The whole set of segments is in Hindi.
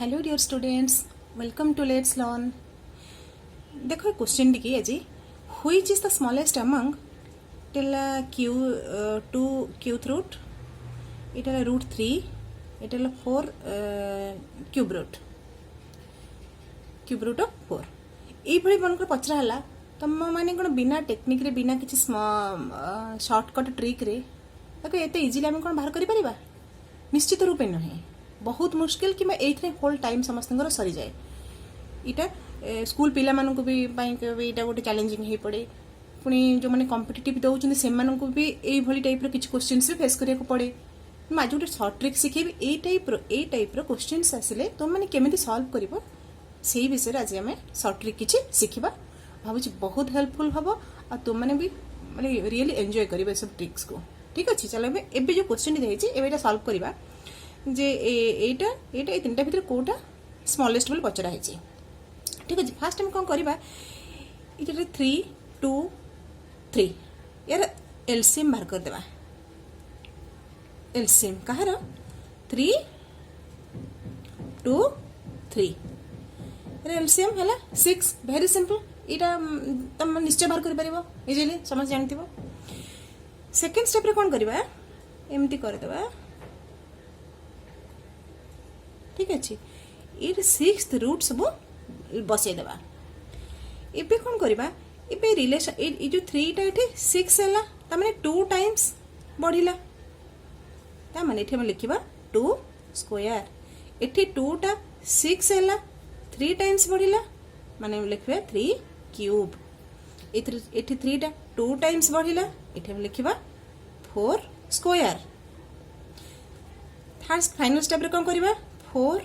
Hello dear students, welcome to let's learn. देखो क्वेश्चन टी आज which is the smallest among इटेला टू क्यूथ रूट, इटेला रूट 3, इटेला 4 क्यूब रूट ऑफ 4 ये मनकर पचरा तुम मैंने कौन बिना टेक्निक रे बिना किसी शॉर्टकट ट्रिक रे एत इजिली आम कौन बाहर कर निश्चित रूपे नुहे, बहुत मुश्किल कि ये होल टाइम समस्त सरी जाए। यहाँ स्कूल पिला मानू भी यहाँ गोटे चैलेंजिंग हो पड़े, पुणी जो मैंने कॉम्पिटिटिव दौरान से भी यही टाइप किसी क्वेश्चन फेस करा पड़े। मैं आज गोटे सर्ट ट्रिक शिखेबी ये टाइप क्वेश्चन आसिले तुम मैंने केमी सल्व कर से विषय आज आम सर्ट ट्रिक किसी शिखा भावुँ बहुत हेल्पफुल हम आ तुम मैंने भी माने रियली एंजॉय कर सब ट्रिक्स को। ठीक अच्छे चलो एवं जो क्वेश्चन देती सल्व करवा जे एटा एटा तीन भितर कौटा स्मॉलेस्ट बोली पचरा है। ठीक अच्छे फास्ट आम कौन करवा ये 3 2 3 यार एलसीएम बाहर करदे। एलसीएम कहार 3 2 3 यार एलसीएम है 6। वेरी सिंपल, यहाँ तुम निश्चय बाहर कर इजिली समझ जानते। सेकेंड स्टेप रे कौन करवा एमती करदे। ठीक अच्छे ये 6th रूट सब बसईदेवा। एबे कौन करवा एबे रिलेशन ये जो 3 टा ये 6 है ताने 2 टाइम्स बढ़िला ताने ये लिखा 2 स्क्वायर। ये 2 टा 6 है 3 टाइम्स बढ़िला माने लिखा 3 क्यूब। ये 3 टा 2 टाइम्स बढ़िला ये लिखा 4 स्क्वायर। थर्ड फाइनल स्टेप रे कौन करवा 4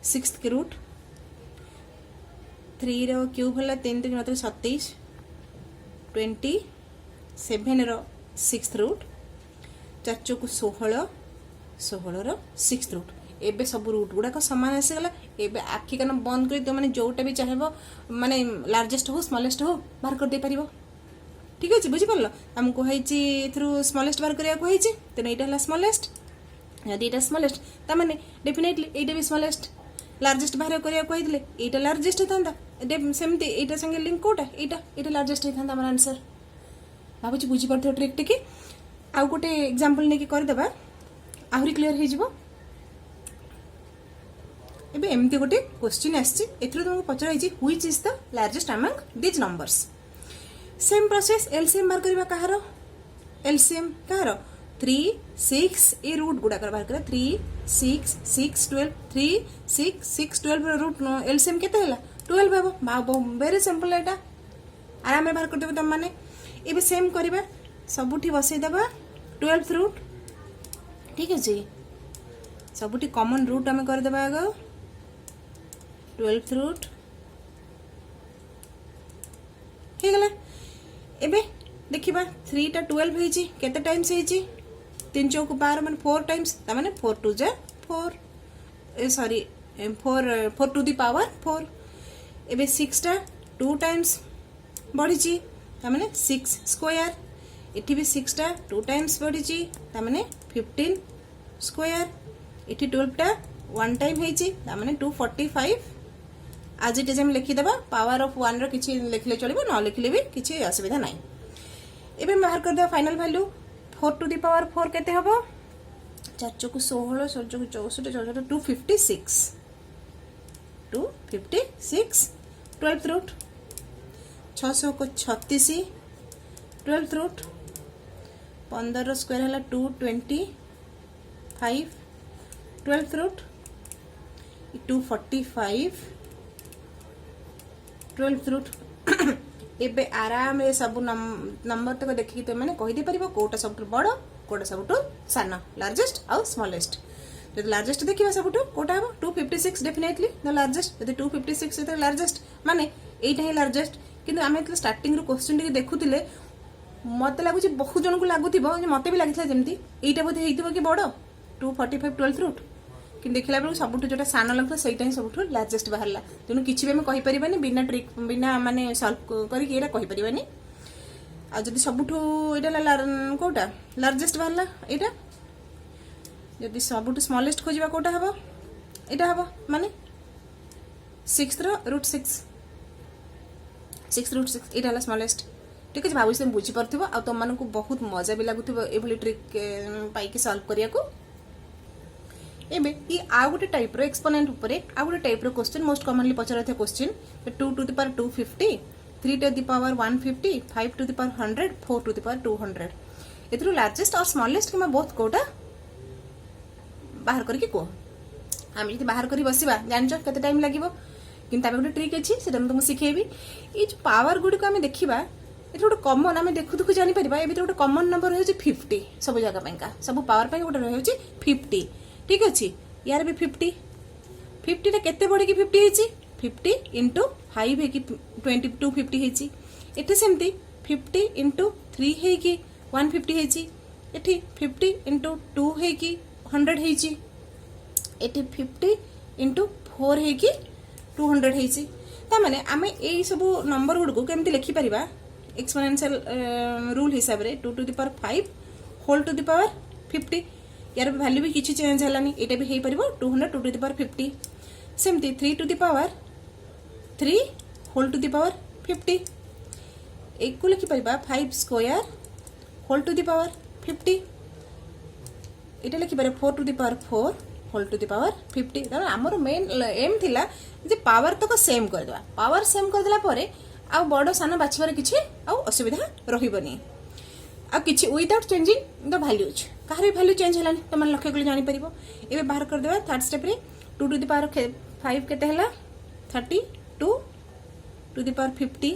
6th के रूट 3 रो क्यूब है 3 3 27 27 रो 6th रूट 4 चौक 16 16 रो 6th रूट। एबे सब रूट गुड़ाक सामान आसीगला। एबे आखि कान बंद कर तुम मैंने जोटा भी चाहे माने लार्जेस्ट हो स्मॉलेस्ट हो बाहर कर दे पारिबो। ठीक अच्छे बुझीपार आमको स्मॉलेस्ट बाहर करा तेना यहाँ स्मॉलेस्ट यदि यहाँ स्मॉलेस्ट ताने डेफिनेटली यहाँ भी स्मॉलेस्ट लार्जेस्ट बाहर करा यहाँ लार्जेस्ट होता सेमती यहाँ संगे लिंक कौटा यहाँ लार्जेस्ट होता आम आंसर। भावुँ बुझीपार ट्रिक टी आउ गोटे एग्जांपल नहीं करदे आहरी क्लीयर हो। एबे एमती गोटे क्वेश्चन आसी तुमको पचराई which is the largest among these numbers. Same process LCM बाहर करवा कहार एलसीएम कहार 3 6 ये रूट गुड़ाक बाहर करा 3 6 6 12 3 6 6 12 रूट एलसीएम केते हला 12 हम। वेरी सिंपल एटा आराम बाहर कर देबे तुम माने। एबे सेम करबा सबुठी बसई देबा 12th रूट। ठीक अछि सबुठी कॉमन रूट हमें कर देबा आगो 12th रूट हे गला। एबे देखिबा 3 टा 12 होईची केते टाइम्स होईची 3 चौक 12 माने 4 टाइम्स तामाने 4 2 जा 4 सॉरी 4 टू द पावर 4। एबे 6 टा 2 टाइम्स बढ़ीची तामाने 6 स्क्वायर। एठी भी 6 टा 2 टाइम्स बढ़ीची तामाने 15 स्क्वायर। एठी 12 टा 1 टाइम होईची तामाने 245। आज इट हम लिखिदेबा पावर ऑफ 1 रो किछि लिखले चलिबो न लिखले भी किछि असुविधा नाही। एबे बाहर कर दे final value 4 to the power 4 केते हबो 4 चौक 16 16 चौक 64 256 256 12th रूट 600 को 36 12th रूट 15 स्क्वायर हला 225 12th रूट 245 12th रूट। एबे आराम रे सब नंबर तक देखिए तुम मैंने कहीदे पार कौटा सब बड़ कौटा सब सान लार्जेस्ट आउ स्मॉलेस्ट। जब लार्जेस्ट देखा सब कौटा हम 256 डेफिनेटली द लार्जेस्ट। जब 256 लार्जेस्ट माने यहीटा ही लार्जेस्ट। किंतु आम स्टार्टिंग क्वेश्चन टी देखुले मत लगुच बहुत जन को लगुव मत भी लगी जमी यहाँ बोधे हो कि बड़ 245 12th रूट कि देखला बेलू सब जो सान लगता सहीटा ही सब लार्जेस्ट बाहर। तेणु किसी भी आम कहीपर बिना ट्रिक बिना माने सल्व करके आदि सब कौटा लार्जेस्ट बाहर यहाँ जदि सब स्मॉलेस्ट खोजा कौटा हम এটা হব মানে 6 ର ରୁଟ୍ 6 ରୁଟ୍ 6 এটা হল স্মলেস্ট ঠিক আছে ভাবুছি তুমি বুঝিপারথিব আর তোমাকে বহুত মজা বি লাগুথিব এভাবে ট্রিক পাইকি সলভ করিয়াকু एबे ई आ गोटे टाइप रो एक्सपोनेंट ऊपर आ गोटे टाइप रो क्वेश्चन मोस्ट कॉमनली पचरा था question 2 to the power 250 3 to the power 150 5 to the power 100 4 to the power 200 एथरो लार्जेस्ट और स्मॉलेस्ट किमा बोथ कोटा बाहर करके को हम यदि बाहर करी बसिबा जानछ कते टाइम लागिवो किंतु आबे गोटे ट्रिक अछि सेटा हम तुमको सिखेबी ई जो पावर गुडी को हम देखिबा एथरो गोटे कॉमन हम देखु देखु जानि परिबा एबे गोटे कॉमन नंबर रहउछि 50 सब जगह पैका सब पावर पै गोटे रहउछि 50 ठीक अच्छे यार भी 50 50 टा केते बड़ी की 50 हेची 50 इंटू 5 है कि 2250 हेची एठी सेमती 50 इंटू 3 है कि 150 हेची एठी 50 इंटू 2 है कि 100 हेची एठी 50 इंटू 4 है कि 200 हेची ता माने आमे एई सब नंबर गुड को केमती लिखि परिबा एक्सपोनेंशियल रूल हिसाब रे 2 to the power 5 whole to the power 50 यार वैल्यू भी किसी चेंज हलानी एटा भी हेई परिबो 200 टू द पावर 50 सेमती 3 to the power 3 whole to the power 50 एक को लिखि परिबा 5 square whole to the power 50 एटा लिखि पारे 4 to the power 4 whole to the power 50 तर हमर मेन एम थिला जे पावर तक सेम कर देबा पावर सेम कर देला परे आ बडो सानो बाछिबार किछि आ असुविधा रहिबनी आ किछि विदाउट चेंजिंग द वैल्यूज कहार वैल्यू चेंज हलानी तुम लक्ष्य कले जानि परिबो एबे बाहर कर देबा थर्ड स्टेप रे 2 टू द पावर 5 केते हला 32 टू द पावर 50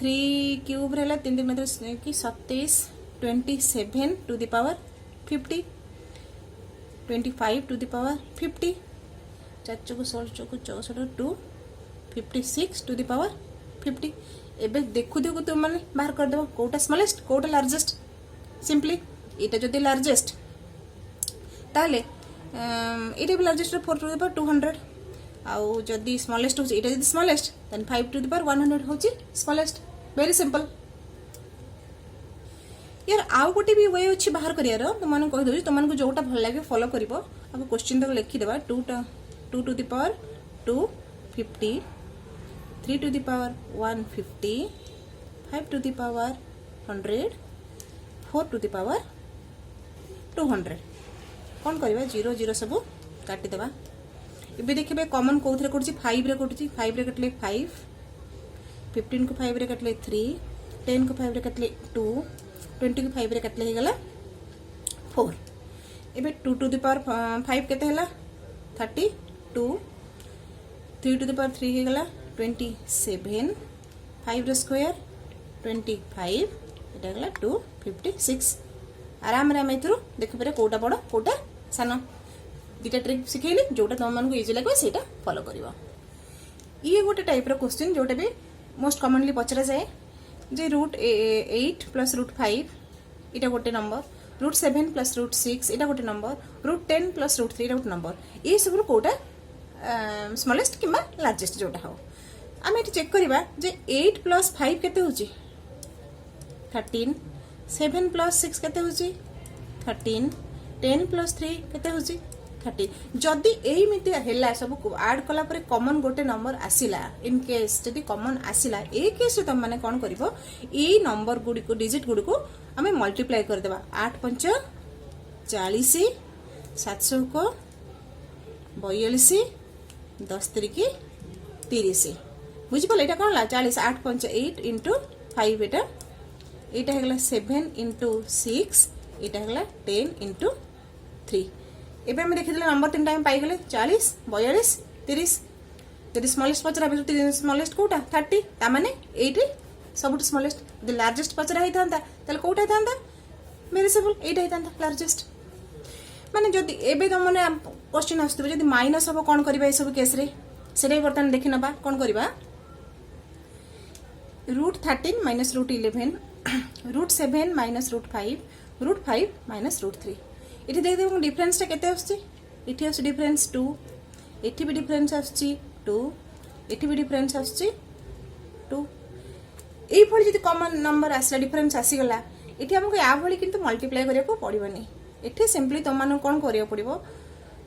3 क्यूब रहला 3 3 मतलब कि 27 27 to the power 50 25 to the power 50 4 चौको 16 चौको 64 टू 56 टू द पावर 50 एबे देखु देखु तुम माने बाहर कर देबो कोटा स्मॉलेस्ट कोटा लार्जेस्ट सिंपली एटा जदि लार्जेस्ट ताले एटा भी लार्जेस्ट 4 टू द पावर 200 आउ जदि स्मॉलेस्ट हो एटा जदि smallest then 5 to the power 100 होची स्मॉलेस्ट वेरी सिंपल यार आउ गोटे भी वे अछि बाहर करियार तुमन कहि दउ तुमन को जोटा भल लागे फॉलो करिवो अब क्वेश्चन तक लिखि देबा 2 to the power 250 3 to the power 150 5 to the power 100 4 to the power 200 कौन करबा 0 0 सब काटी देबा इबे देखबे कॉमन कोथरे करछि 5 रे कटछि 5 रे कटले 5 15 को 5 रे कटले 3 10 को 5 रे कटले 2 20 को 5 रे कटले हे गला 4 इबे 2 to the power 5 केते हला 32 3 to the power 3 हे गला 27 5 रे स्क्वायर 25 एटा गला 256 आराम रे मेथरु देखि परे कोटा बड़ कोटा सानो दिटा ट्रिक सिखेली जोटा तुम मन को इजी लागो सेटा फॉलो करिवो ये गोटे टाइप रो क्वेश्चन जोटा भी मोस्ट कॉमनली पचरा जाए जे रूट 8 प्लस रूट 5 एटा गोटे नंबर रूट 7 प्लस रूट 6 एटा गोटे नंबर रूट 10 प्लस रूट 3 एटा गोटे नंबर ये सब कोटा स्मॉलेस्ट किंबा लार्जेस्ट जोटा हो आम ये चेक करवा जे 8 प्लस 5 केते होची 13 7 प्लस 6 केते होची 13 10 प्लस 3 केते होची 30 जदि एही मिति हेला सब ऐड कला परे कॉमन गोटे नंबर आसिला इन केस जदि कॉमन आसिला ए केस तुम माने कोन करिवो ए नंबर गुडी को डिजिट गुडी को हमें मल्टीप्लाई कर देबा 8 5 40 700 को 42 10 3 30 बुझी पले एटा कोन ला 40 8 5 8 into 5 एटा एटा हेगला 7 into 6 एटा हेगला 10 into 3 एबे हम देखिले नंबर तीन टाइम पाई गले 40 42 30 जदि स्मॉलेस्ट पचरा बे स्मॉलेस्ट कोटा 30 ता माने 80 सबुट स्मॉलेस्ट द लार्जेस्ट पचरा हे थांता तले कोटा थांता वेरी सिंपल एटा हे थांता लार्जेस्ट माने जदि एबे त माने क्वेश्चन आस्तबे जदि माइनस हो कोन करबा ए सब केस रे सेरे बर्तन देखि नबा कोन करबा root 13 minus root 11 root 7 minus root 5 root 5 minus root 3 इठी देख देखो डिफरेंस टा केते आछी इठी आछी डिफरेंस 2 इठी भी डिफरेंस आछी 2 इठी भी डिफरेंस आछी 2 एई भली जदि कॉमन नंबर आसला डिफरेंस आसी गला इठी हमको या भली किंतु मल्टीप्लाई करिया को पड़िबनी इठी सिंपली तुम माने कोन करिया पड़िबो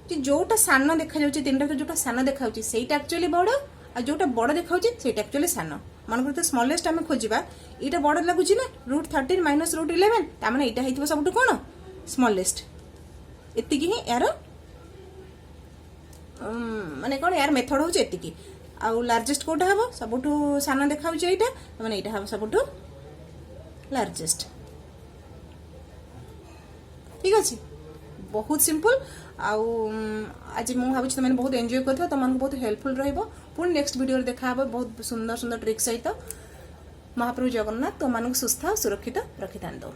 कि जोटा सान देखा जाउची तीनटा तो जोटा सान देखा जाउची सेटा एक्चुअली बड़ आ जोटा बड़ देखा जाउची सेटा एक्चुअली सान मन करते स्मॉलेस्ट आम खोजा एटा बड़ लगुची ना √13 माइनस √11 ता माने एटा हेतिबो सबटु कोन स्मॉलेस्ट एति की ही यार माने कोन यार मेथड होचे एति की आ लार्जेस्ट कोटा हबो सबटु सान देखा जाउची एटा माने एटा हबो सबटु लार्जेस्ट ठीक अछि बहुत सिंपल आउ आज मु भाबुछि तुम बहुत एंजॉय करथो तुम बहुत हेल्पफुल रहइबो पुणी नेक्स्ट वीडियो रे देखा हबो बहुत सुंदर सुंदर ट्रिक सहित महाप्रभु जगन्नाथ तुम सुस्थ सुरक्षित रखिथांतो।